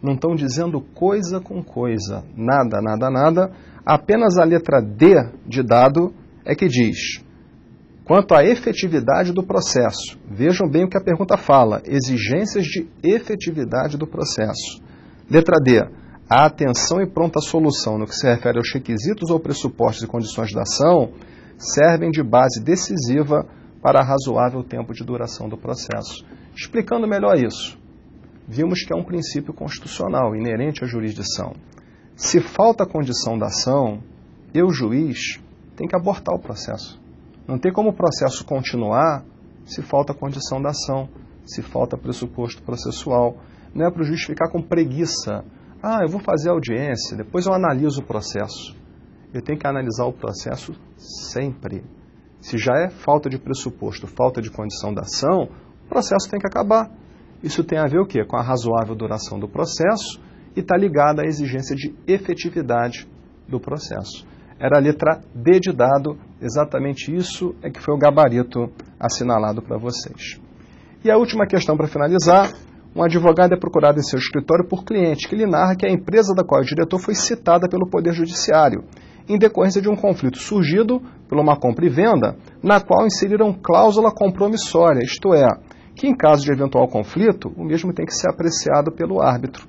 não estão dizendo coisa com coisa. Nada, nada, nada. Apenas a letra D de dado é que diz: quanto à efetividade do processo. Vejam bem o que a pergunta fala. Exigências de efetividade do processo. Letra D. A atenção e pronta solução no que se refere aos requisitos ou pressupostos e condições da ação servem de base decisiva para razoável tempo de duração do processo. Explicando melhor isso, vimos que é um princípio constitucional inerente à jurisdição. Se falta a condição da ação, eu, juiz, tenho que abortar o processo. Não tem como o processo continuar se falta a condição da ação, se falta pressuposto processual. Não é para o juiz ficar com preguiça. Ah, eu vou fazer audiência, depois eu analiso o processo. Eu tenho que analisar o processo sempre. Se já é falta de pressuposto, falta de condição da ação, o processo tem que acabar. Isso tem a ver o quê? Com a razoável duração do processo e está ligado à exigência de efetividade do processo. Era a letra D de dado, exatamente isso é que foi o gabarito assinalado para vocês. E a última questão para finalizar, um advogado é procurado em seu escritório por cliente que lhe narra que a empresa da qual é o diretor foi citada pelo Poder Judiciário, em decorrência de um conflito surgido por uma compra e venda, na qual inseriram cláusula compromissória, isto é, que em caso de eventual conflito, o mesmo tem que ser apreciado pelo árbitro.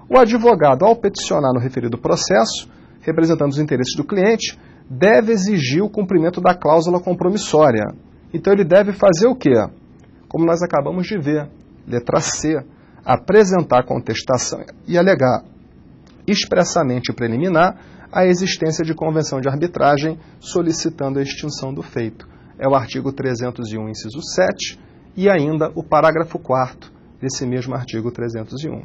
O advogado, ao peticionar no referido processo, representando os interesses do cliente, deve exigir o cumprimento da cláusula compromissória. Então ele deve fazer o quê? Como nós acabamos de ver, letra C, apresentar contestação e alegar expressamente preliminar a existência de convenção de arbitragem solicitando a extinção do feito. É o artigo 301, inciso 7, e ainda o parágrafo 4º desse mesmo artigo 301.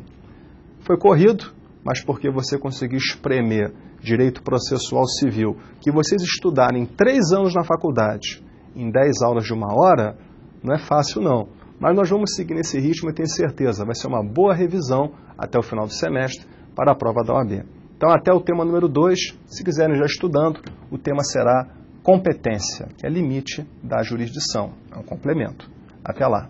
Foi corrido, mas porque você conseguiu espremer direito processual civil, que vocês estudarem 3 anos na faculdade, em 10 aulas de 1 hora, não é fácil não. Mas nós vamos seguir nesse ritmo e tenho certeza, vai ser uma boa revisão até o final do semestre para a prova da OAB. Então, até o tema número 2, se quiserem já estudando, o tema será competência, que é limite da jurisdição, é um complemento. Até lá.